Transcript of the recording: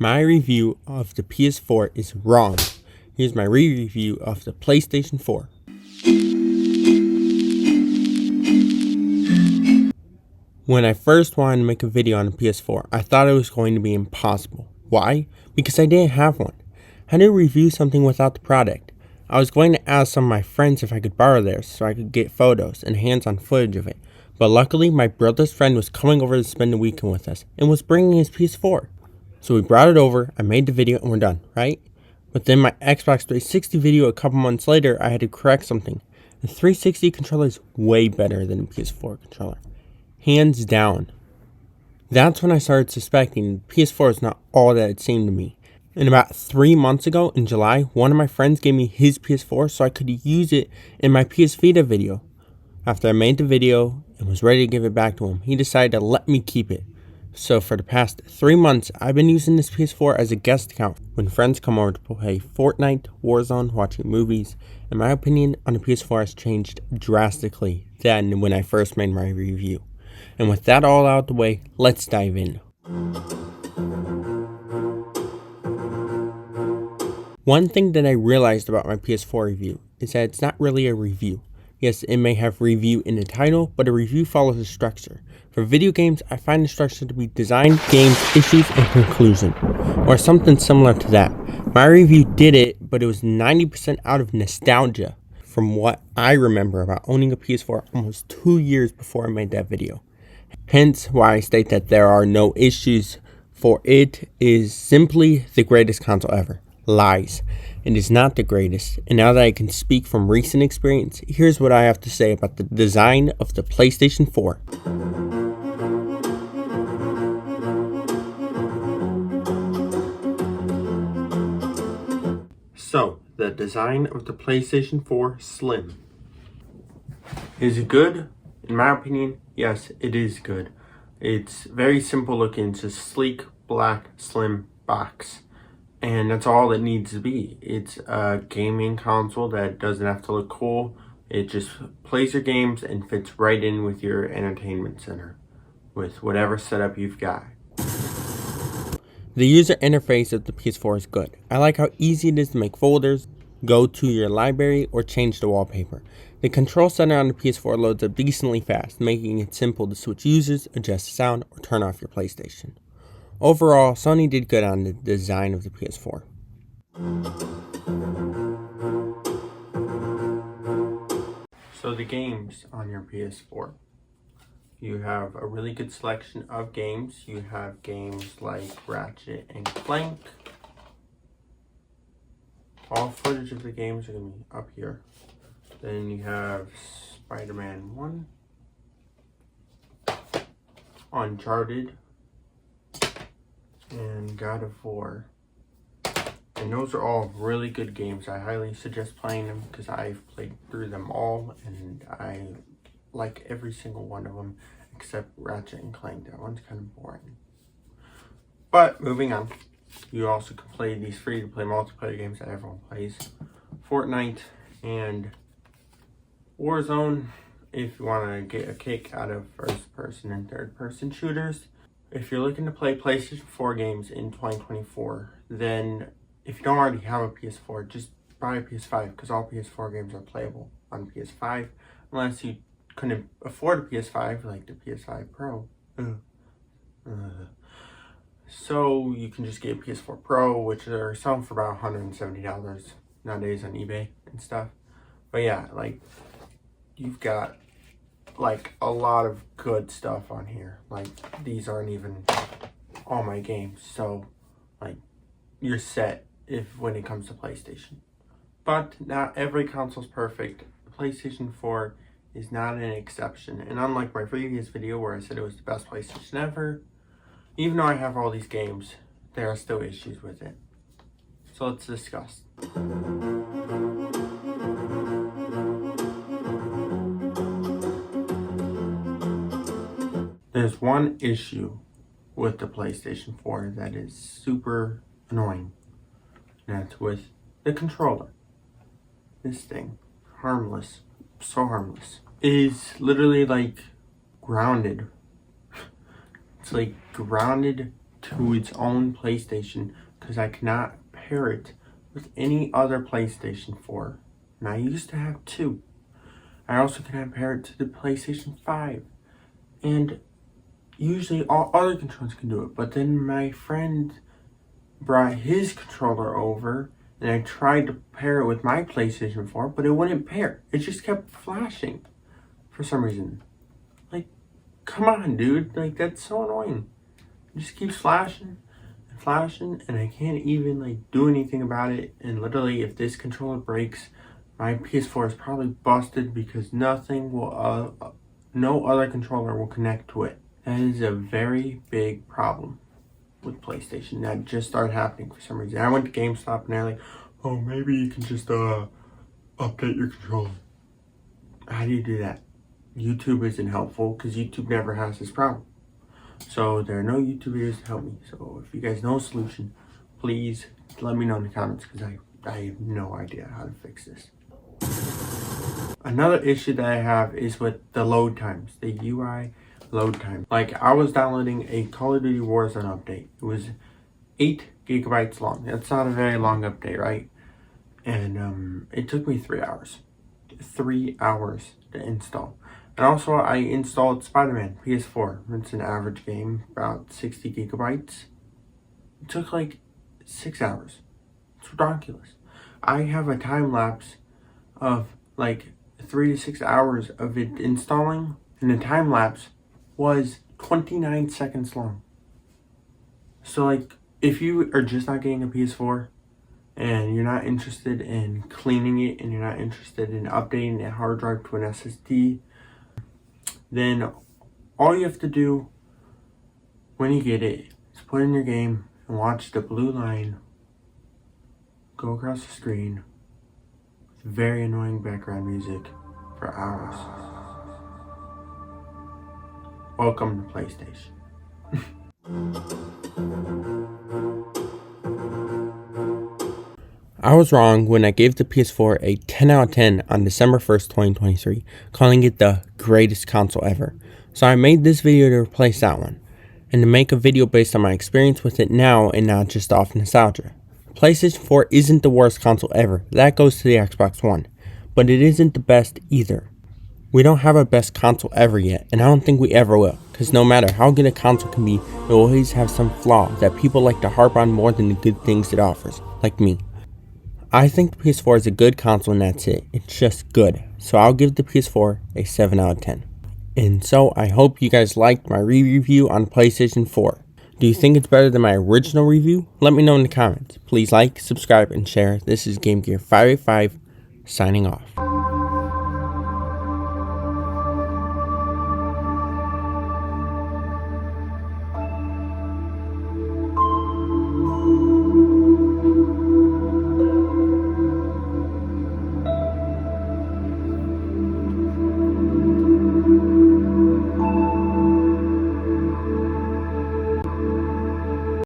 My review of the PS4 is wrong. Here's my re-review of the PlayStation 4. When I first wanted to make a video on the PS4, I thought it was going to be impossible. Why? Because I didn't have one. How to review something without the product? I was going to ask some of my friends if I could borrow theirs so I could get photos and hands-on footage of it. But luckily, my brother's friend was coming over to spend the weekend with us and was bringing his PS4. So we brought it over, I made the video, and we're done, right? But then my Xbox 360 video a couple months later, I had to correct something. The 360 controller is way better than the PS4 controller. Hands down. That's when I started suspecting the PS4 is not all that it seemed to me. And about 3 months ago, in July, one of my friends gave me his PS4 so I could use it in my PS Vita video. After I made the video and was ready to give it back to him, he decided to let me keep it. So for the past 3 months, I've been using this PS4 as a guest account when friends come over to play Fortnite, Warzone, watching movies, and my opinion on the PS4 has changed drastically than when I first made my review. And with that all out the way, let's dive in. One thing that I realized about my PS4 review is that it's not really a review. Yes, it may have review in the title, but a review follows a structure. For video games, I find the structure to be design, games, issues, and conclusion, or something similar to that. My review did it, but it was 90% out of nostalgia from what I remember about owning a PS4 almost 2 years before I made that video. Hence why I state that there are no issues, for it is simply the greatest console ever. Lies. It is not the greatest, and now that I can speak from recent experience, here's what I have to say about the design of the PlayStation 4. So, the design of the PlayStation 4 Slim. Is it good? In my opinion, yes, it is good. It's very simple looking. It's a sleek, black, slim box. And that's all it needs to be. It's a gaming console that doesn't have to look cool. It just plays your games and fits right in with your entertainment center with whatever setup you've got. The user interface of the PS4 is good. I like how easy it is to make folders, go to your library, or change the wallpaper. The control center on the PS4 loads up decently fast, making it simple to switch users, adjust the sound, or turn off your PlayStation. Overall, Sony did good on the design of the PS4. So the games on your PS4. You have a really good selection of games. You have games like Ratchet and Clank. All footage of the games are going to be up here. Then you have Spider-Man 1, Uncharted, and God of War. And those are all really good games. I highly suggest playing them because I've played through them all and I like every single one of them except Ratchet and Clank. That one's kind of boring. But moving on, you also can play these free-to-play multiplayer games that everyone plays. Fortnite and Warzone if you want to get a kick out of first-person and third-person shooters. If you're looking to play PlayStation 4 games in 2024, then if you don't already have a PS4, just buy a PS5 because all PS4 games are playable on PS5 unless you couldn't afford a PS5 like the PS5 Pro. So you can just get a PS4 Pro, which are selling for about $170 nowadays on eBay and stuff. But yeah, like you've got like a lot of good stuff on here. Like these aren't even all my games, so like you're set if when it comes to PlayStation. But not every console's perfect. The PlayStation 4 is not an exception, and unlike my previous video where I said it was the best PlayStation ever, even though I have all these games, there are still issues with it. So let's discuss. There's one issue with the PlayStation 4 that is super annoying, and that's with the controller. This thing, harmless, so harmless, is literally like grounded. It's like grounded to its own PlayStation because I cannot pair it with any other PlayStation 4. And I used to have two. I also cannot pair it to the PlayStation 5. And usually all other controllers can do it. But then my friend brought his controller over and I tried to pair it with my PlayStation 4, but it wouldn't pair. It just kept flashing for some reason. Like, come on, dude. Like, that's so annoying. It just keeps flashing and flashing, and I can't even, like, do anything about it. And literally, if this controller breaks, my PS4 is probably busted because nothing will, no other controller will connect to it. That is a very big problem with PlayStation that just started happening for some reason. I went to GameStop and they're like, oh, maybe you can just update your controller. How do you do that? YouTube isn't helpful because YouTube never has this problem. So there are no YouTube videos to help me. So if you guys know a solution, please let me know in the comments because I have no idea how to fix this. Another issue that I have is with the load times, the UI load time. Like, I was downloading a Call of Duty Warzone update. It was 8 gigabytes long. That's not a very long update, right? And it took me 3 hours. 3 hours to install. And also, I installed Spider-Man PS4. It's an average game, about 60 gigabytes. It took like 6 hours. It's ridiculous. I have a time lapse of like 3 to 6 hours of it installing, and the time lapse was 29 seconds long. So like, if you are just not getting a PS4 and you're not interested in cleaning it and you're not interested in updating that hard drive to an SSD, then all you have to do when you get it is put in your game and watch the blue line go across the screen with very annoying background music for hours. Welcome to PlayStation. I was wrong when I gave the PS4 a 10 out of 10 on December 1st, 2023, calling it the greatest console ever. So I made this video to replace that one, and to make a video based on my experience with it now and not just off nostalgia. PlayStation 4 isn't the worst console ever, that goes to the Xbox One, but it isn't the best either. We don't have a best console ever yet, and I don't think we ever will, because no matter how good a console can be, it will always have some flaw that people like to harp on more than the good things it offers, like me. I think the PS4 is a good console and that's it. It's just good. So I'll give the PS4 a 7 out of 10. And so I hope you guys liked my review on PlayStation 4. Do you think it's better than my original review? Let me know in the comments. Please like, subscribe, and share. This is Game Gear 585 signing off.